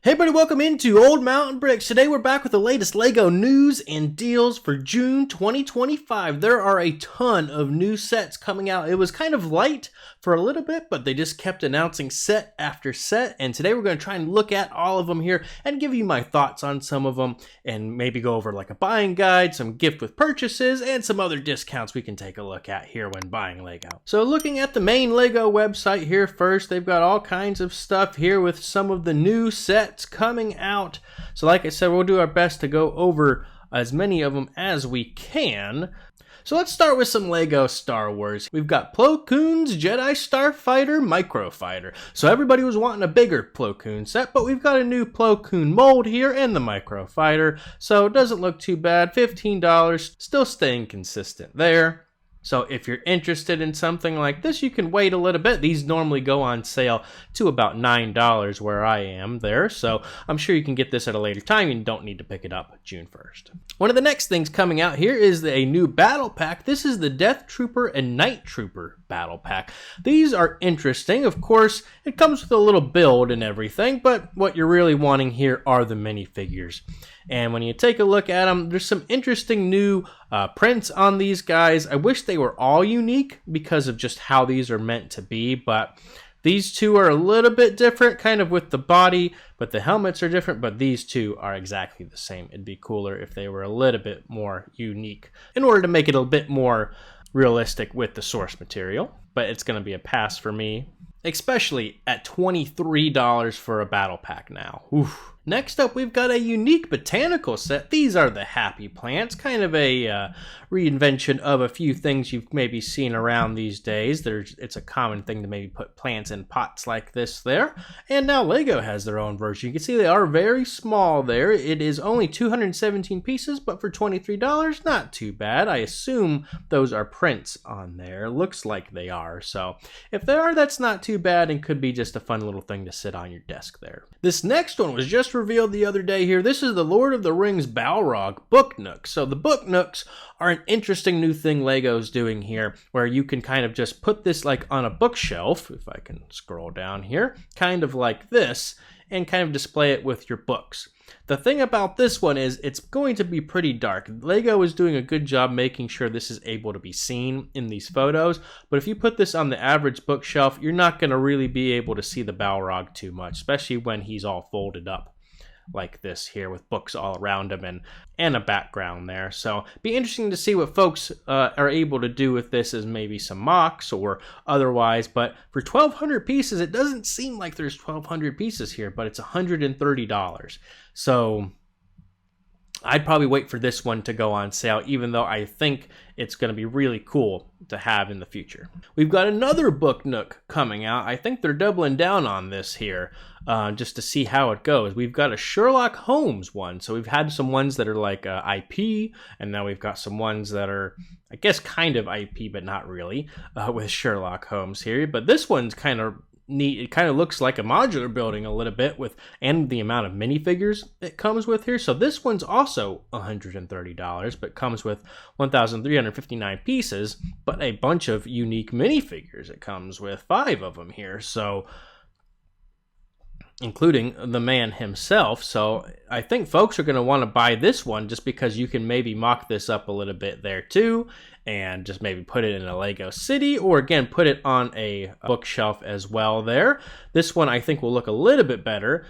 Hey everybody, welcome into Old Mountain Bricks. Today we're back with the latest LEGO news and deals for June 2025. There are a ton of new sets coming out. It was kind of light for a little bit, but they just kept announcing set after set. And today we're going to try and look at all of them here and give you my thoughts on some of them and maybe go over like a buying guide, some gift with purchases, and some other discounts we can take a look at here when buying LEGO. So looking at the main LEGO website here first, they've got all kinds of stuff here with some of the new sets coming out. So like I said, we'll do our best to go over as many of them as we can. So let's start with some LEGO Star Wars. We've got Plo Koon's Jedi Starfighter Microfighter. So everybody was wanting a bigger Plo Koon set, but we've got a new Plo Koon mold here and the Microfighter. So it doesn't look too bad. $15, still staying consistent there. So if you're interested in something like this, you can wait a little bit. These normally go on sale to about $9 where I am there. So I'm sure you can get this at a later time. You don't need to pick it up June 1st. One of the next things coming out here is a new battle pack. This is the Death Trooper and Night Trooper battle pack. These are interesting. Of course, it comes with a little build and everything, but what you're really wanting here are the minifigures. And when you take a look at them, there's some interesting new prints on these guys. I wish they were all unique because of just how these are meant to be, but these two are a little bit different, kind of with the body, but the helmets are different, but these two are exactly the same. It'd be cooler if they were a little bit more unique in order to make it a bit more realistic with the source material, but it's going to be a pass for me, especially at $23 for a battle pack now. Oof. Next up, we've got a unique botanical set. These are the happy plants, kind of a reinvention of a few things you've maybe seen around these days. It's a common thing to maybe put plants in pots like this there. And now LEGO has their own version. You can see they are very small there. It is only 217 pieces, but for $23, not too bad. I assume those are prints on there. Looks like they are. So if they are, that's not too bad and could be just a fun little thing to sit on your desk there. This next one was just revealed the other day here. This is the Lord of the Rings Balrog Booknook. So the Booknooks are an interesting new thing LEGO's doing here, where you can kind of just put this like on a bookshelf, if I can scroll down here, kind of like this, and kind of display it with your books. The thing about this one is it's going to be pretty dark. LEGO is doing a good job making sure this is able to be seen in these photos, but if you put this on the average bookshelf, you're not going to really be able to see the Balrog too much, especially when he's all folded up like this here with books all around him and a background there. So be interesting to see what folks are able to do with this as maybe some mocks or otherwise. But for 1,200 pieces, it doesn't seem like there's 1,200 pieces here, but it's $130. So I'd probably wait for this one to go on sale, even though I think it's going to be really cool to have in the future. We've got another Booknook coming out. I think they're doubling down on this here just to see how it goes. We've got a Sherlock Holmes one. So we've had some ones that are like IP, and now we've got some ones that are, I guess, kind of IP, but not really, with Sherlock Holmes here. But this one's kind of neat. It kind of looks like a modular building a little bit and the amount of minifigures it comes with here. So this one's also $130, but comes with 1,359 pieces, but a bunch of unique minifigures. It comes with 5 of them here. So including the man himself. So I think folks are going to want to buy this one just because you can maybe mock this up a little bit there too, and just maybe put it in a LEGO city, or again, put it on a bookshelf as well there. This one I think will look a little bit better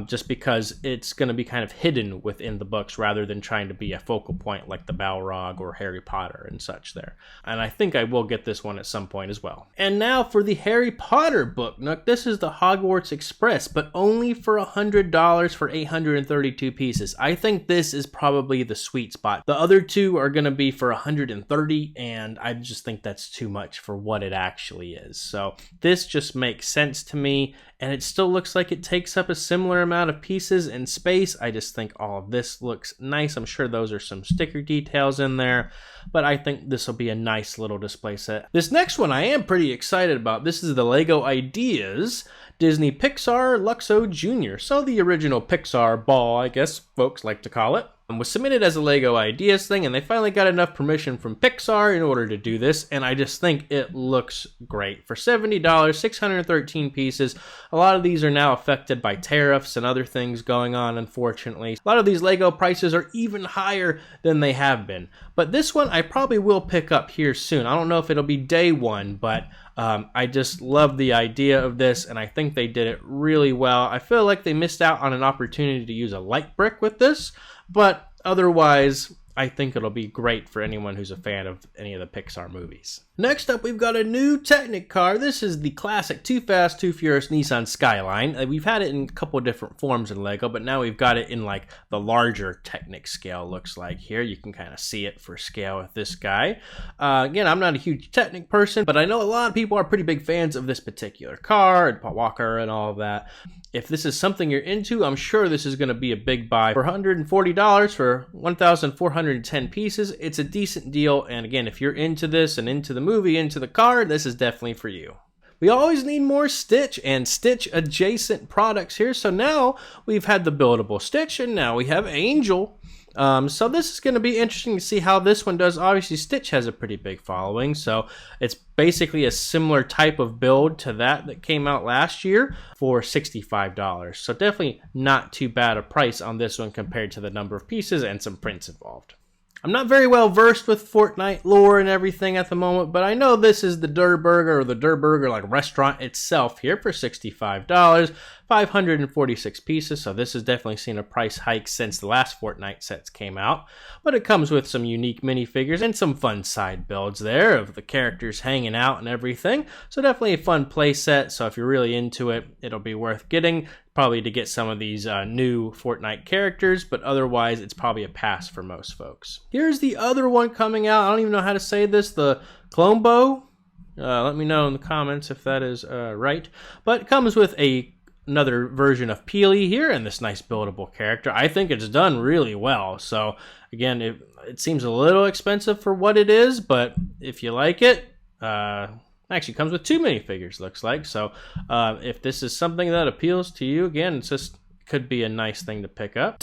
just because it's going to be kind of hidden within the books rather than trying to be a focal point like the Balrog or Harry Potter and such there. And I think I will get this one at some point as well. And now for the Harry Potter Booknook. This is the Hogwarts Express, but only for $100 for 832 pieces. I think this is probably the sweet spot. The other two are going to be for $130, and I just think that's too much for what it actually is. So this just makes sense to me, and it still looks like it takes up a similar amount of pieces and space. I just think all of this looks nice. I'm sure those are some sticker details in there, but I think this will be a nice little display set. This next one I am pretty excited about. This is the LEGO Ideas Disney Pixar Luxo Jr. So the original Pixar ball, I guess folks like to call it. Was submitted as a Lego Ideas thing, and they finally got enough permission from Pixar in order to do this, and I just think it looks great. For $70, 613 pieces. A lot of these are now affected by tariffs and other things going on, unfortunately. A lot of these Lego prices are even higher than they have been. But this one I probably will pick up here soon. I don't know if it'll be day one, but I just love the idea of this, and I think they did it really well. I feel like they missed out on an opportunity to use a light brick with this, but otherwise, I think it'll be great for anyone who's a fan of any of the Pixar movies. Next up, we've got a new Technic car. This is the classic Too Fast, Too Furious Nissan Skyline. We've had it in a couple of different forms in Lego, but now we've got it in like the larger Technic scale, looks like here. You can kind of see it for scale with this guy. Again, I'm not a huge Technic person, but I know a lot of people are pretty big fans of this particular car and Paul Walker and all of that. If this is something you're into, I'm sure this is going to be a big buy. For $140 for 1,410 pieces, it's a decent deal. And again, if you're into this and into the movie, into the car, this is definitely for you. We always need more Stitch and Stitch adjacent products here. So now we've had the buildable Stitch, and now we have Angel. So this is going to be interesting to see how this one does. Obviously, Stitch has a pretty big following, so it's basically a similar type of build to that came out last year for $65. So definitely not too bad a price on this one compared to the number of pieces and some prints involved. I'm not very well versed with Fortnite lore and everything at the moment, but I know this is the Der Burger, or the Der Burger like restaurant itself here for $65, 546 pieces, so this has definitely seen a price hike since the last Fortnite sets came out, but it comes with some unique minifigures and some fun side builds there of the characters hanging out and everything, so definitely a fun play set. So if you're really into it, it'll be worth getting. Probably to get some of these new Fortnite characters, but otherwise it's probably a pass for most folks. Here's the other one coming out. I don't even know how to say this. The Clombo. Let me know in the comments if that is right. But it comes with another version of Peely here and this nice buildable character. I think it's done really well. So again, it seems a little expensive for what it is, but if you like it, actually comes with 2 minifigures, looks like. So if this is something that appeals to you, again, it's just could be a nice thing to pick up.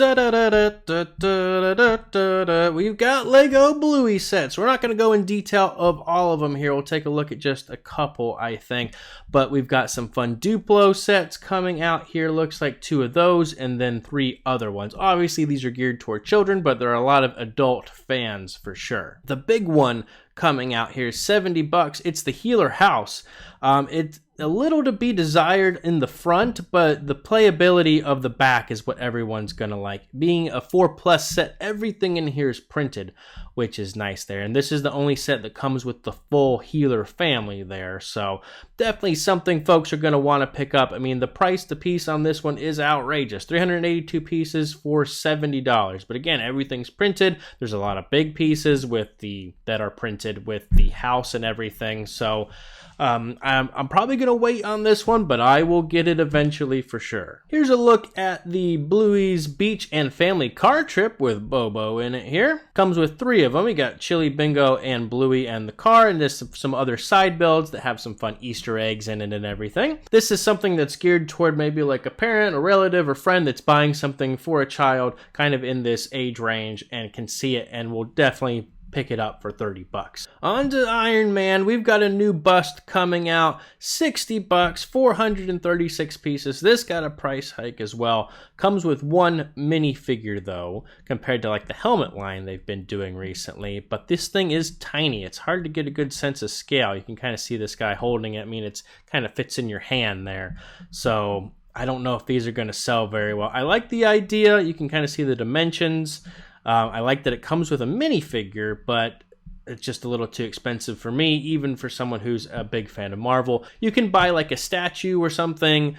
We've got Lego Bluey sets. We're not going to go in detail of all of them here. We'll take a look at just a couple, I think. But we've got some fun Duplo sets coming out here. Looks like 2 of those and then 3 other ones. Obviously, these are geared toward children, but there are a lot of adult fans for sure. The big one coming out here is $70. It's the Healer House. It's a little to be desired in the front, but the playability of the back is what everyone's gonna like. Being a 4+ set, everything in here is printed, which is nice there. And this is the only set that comes with the full Healer family there. So definitely something folks are gonna wanna pick up. I mean, the price to piece on this one is outrageous. 382 pieces for $70. But again, everything's printed. There's a lot of big pieces that are printed with the house and everything. So I'm probably going to wait on this one, but I will get it eventually for sure. Here's a look at the Bluey's Beach and Family Car Trip with Bobo in it here. Comes with 3 of them. We got Chili Bingo and Bluey and the car, and there's some other side builds that have some fun Easter eggs in it and everything. This is something that's geared toward maybe like a parent, a relative, or friend that's buying something for a child kind of in this age range and can see it and will definitely pick it up for $30. On to Iron Man. We've got a new bust coming out, $60, 436 pieces. This got a price hike as well. Comes with 1 minifigure though, compared to like the helmet line they've been doing recently. But this thing is tiny. It's hard to get a good sense of scale. You can kind of see this guy holding it. I mean, it's kind of fits in your hand there. So I don't know if these are going to sell very well. I like the idea. You can kind of see the dimensions. I like that it comes with a minifigure, but it's just a little too expensive for me, even for someone who's a big fan of Marvel. You can buy like a statue or something,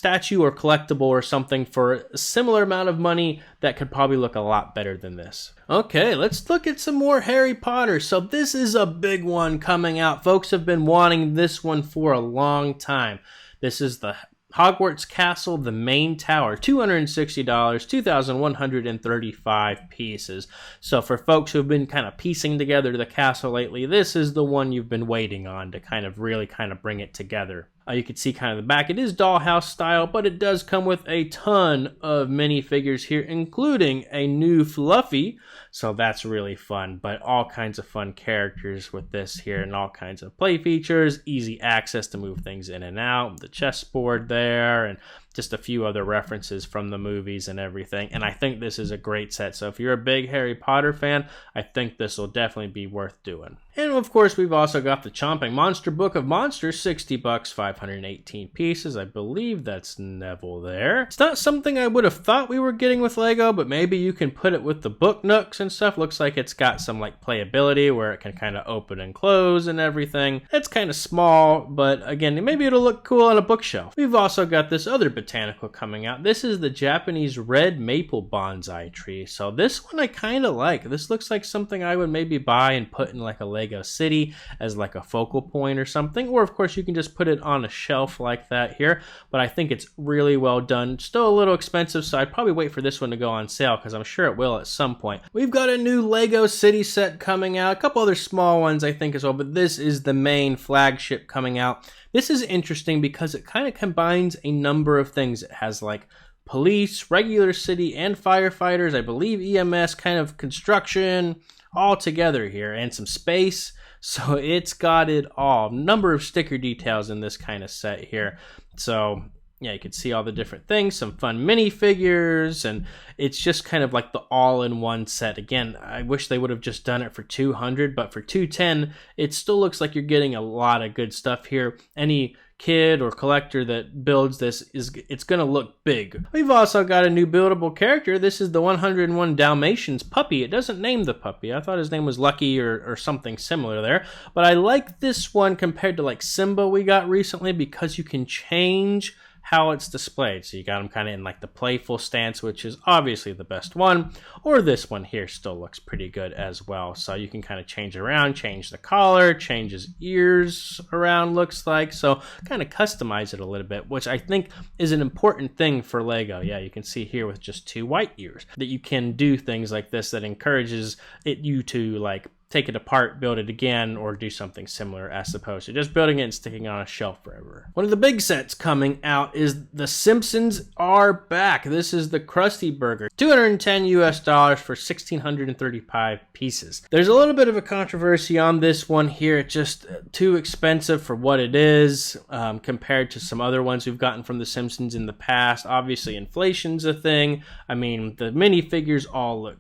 or collectible or something for a similar amount of money that could probably look a lot better than this. Okay, let's look at some more Harry Potter. So this is a big one coming out. Folks have been wanting this one for a long time. This is the Hogwarts Castle, the main tower, $260, 2,135 pieces. So for folks who have been kind of piecing together the castle lately, this is the one you've been waiting on to kind of really bring it together. You can see kind of the back. It is dollhouse style, but it does come with a ton of minifigures here, including a new Fluffy. So that's really fun, but all kinds of fun characters with this here and all kinds of play features, easy access to move things in and out, the chessboard there, and just a few other references from the movies and everything. And I think this is a great set. So if you're a big Harry Potter fan, I think this will definitely be worth doing. And of course, we've also got the Chomping Monster Book of Monsters, $60, 518 pieces. I believe that's Neville there. It's not something I would have thought we were getting with Lego, but maybe you can put it with the Booknooks and stuff. Looks like it's got some like playability where it can kind of open and close and everything. It's kind of small, but again, maybe it'll look cool on a bookshelf. We've also got this other Botanical coming out. This is the Japanese red maple bonsai tree. So this one I kind of like. This looks like something I would maybe buy and put in like a Lego city as like a focal point or something. Or of course you can just put it on a shelf like that here. But I think it's really well done. Still a little expensive, so I'd probably wait for this one to go on sale because I'm sure it will at some point. We've got a new Lego city set coming out. A couple other small ones I think as well, but this is the main flagship coming out. This is interesting because it kind of combines a number of things. It has like police, regular city, and firefighters. I believe EMS, kind of construction, all together here, and some space. So it's got it all. Number of sticker details in this kind of set here. So yeah, you can see all the different things, some fun minifigures, and it's just kind of like the all-in-one set. Again, I wish they would have just done it for $200, but for $210, it still looks like you're getting a lot of good stuff here. Any kid or collector that builds this, it's going to look big. We've also got a new buildable character. This is the 101 Dalmatians puppy. It doesn't name the puppy. I thought his name was Lucky or something similar there, but I like this one compared to like Simba we got recently because you can change how it's displayed. So you got them kind of in like the playful stance, which is obviously the best one, or this one here still looks pretty good as well. So you can kind of change around, change the collar, change his ears around, looks like, so kind of customize it a little bit, which I think is an important thing for Lego. Yeah, you can see here with just 2 white ears that you can do things like this that encourages you to like take it apart, build it again, or do something similar as opposed to just building it and sticking it on a shelf forever. One of the big sets coming out is the Simpsons are back. This is the Krusty Burger, $210 US for 1,635 pieces. There's a little bit of a controversy on this one here. It's just too expensive for what it is compared to some other ones we've gotten from the Simpsons in the past. Obviously, inflation's a thing. I mean, the minifigures all look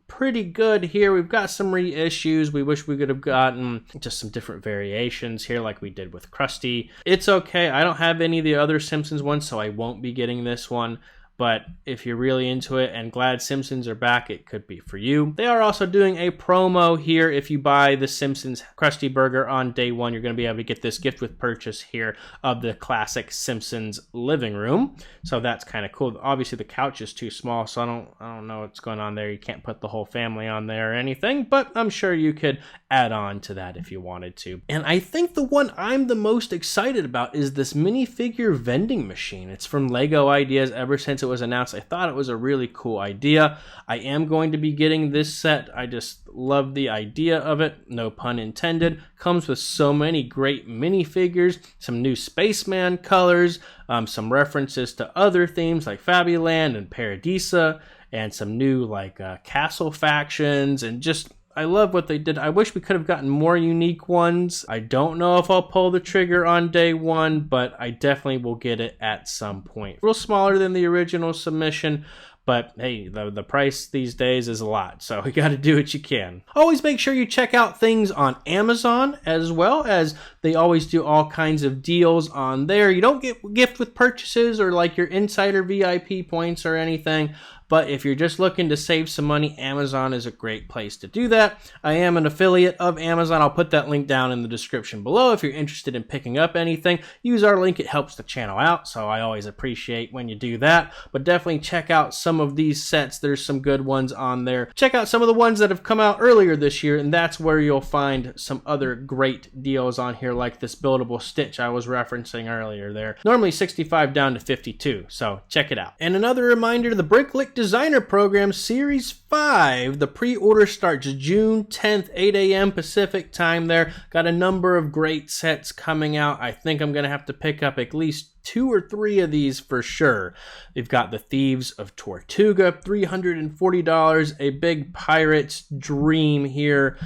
pretty good here. We've got some reissues. We wish we could have gotten just some different variations here like we did with Krusty. It's okay. I don't have any of the other Simpsons ones, so I won't be getting this one. But if you're really into it and glad Simpsons are back, it could be for you. They are also doing a promo here. If you buy the Simpsons Krusty Burger on day 1, you're going to be able to get this gift with purchase here of the classic Simpsons living room. So that's kind of cool. Obviously, the couch is too small, so I don't know what's going on there. You can't put the whole family on there or anything, but I'm sure you could add on to that if you wanted to. And I think the one I'm the most excited about is this minifigure vending machine. It's from Lego Ideas. Ever since it was announced, I thought it was a really cool idea. I am going to be getting this set. I just love the idea of it, no pun intended. Comes with so many great minifigures, some new Spaceman colors, some references to other themes like Fabuland and Paradisa, and some new like castle factions, and just I love what they did. I wish we could have gotten more unique ones. I don't know if I'll pull the trigger on day 1, but I definitely will get it at some point. A little smaller than the original submission, but hey, the price these days is a lot, so you got to do what you can. Always make sure you check out things on Amazon, as well as they always do all kinds of deals on there. You don't get gift with purchases or like your insider VIP points or anything. But if you're just looking to save some money, Amazon is a great place to do that. I am an affiliate of Amazon. I'll put that link down in the description below. If you're interested in picking up anything, use our link. It helps the channel out, so I always appreciate when you do that. But definitely check out some some of these sets. There's some good ones on there. Check out some of the ones that have come out earlier this year, and that's where you'll find some other great deals on here, like this buildable Stitch I was referencing earlier there. Normally 65 down to 52, so check it out. And another reminder, the BrickLink Designer Program Series 5, the pre-order starts June 10th, 8 a.m. Pacific time there. Got a number of great sets coming out. I think I'm going to have to pick up at least 2 or 3 of these for sure. They've got the Thieves of Tortuga, $340, a big pirate's dream here.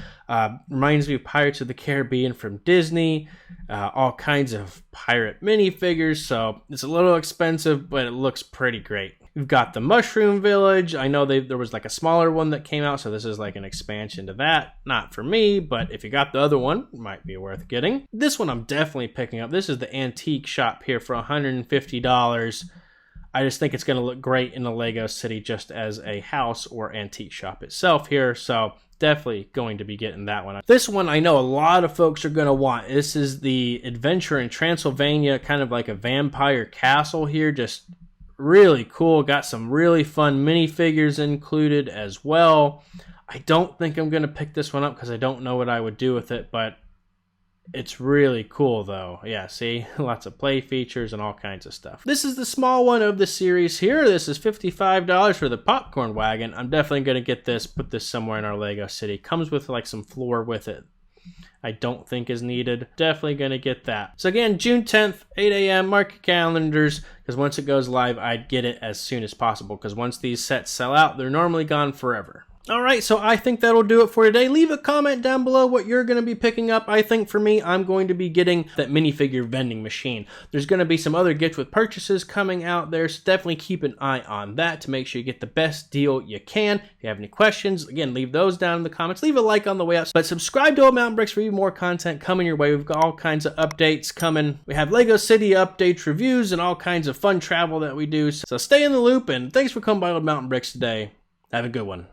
Reminds me of Pirates of the Caribbean from Disney. All kinds of pirate minifigures, so it's a little expensive, but it looks pretty great. We've got the Mushroom Village. I know there was like a smaller one that came out, so this is like an expansion to that. Not for me, but if you got the other one, it might be worth getting. This one I'm definitely picking up. This is the Antique Shop here for $150. I just think it's going to look great in the Lego City just as a house or antique shop itself here, so definitely going to be getting that one. This one I know a lot of folks are going to want. This is the Adventure in Transylvania, kind of like a vampire castle here, just really cool. Got some really fun minifigures included as well. I don't think I'm going to pick this one up because I don't know what I would do with it, but it's really cool though. Yeah, see? Lots of play features and all kinds of stuff. This is the small one of the series here. This is $55 for the popcorn wagon. I'm definitely going to get this, put this somewhere in our Lego City. Comes with like some floor with it. I don't think is needed. Definitely going to get that. So again, June 10th, 8 a.m. Mark your calendars, because once it goes live, I'd get it as soon as possible, because once these sets sell out, they're normally gone forever. Alright, so I think that'll do it for today. Leave a comment down below what you're going to be picking up. I think for me, I'm going to be getting that minifigure vending machine. There's going to be some other gifts with purchases coming out there, so definitely keep an eye on that to make sure you get the best deal you can. If you have any questions, again, leave those down in the comments. Leave a like on the way out, but subscribe to Old Mountain Bricks for even more content coming your way. We've got all kinds of updates coming. We have Lego City updates, reviews, and all kinds of fun travel that we do. So stay in the loop, and thanks for coming by Old Mountain Bricks today. Have a good one.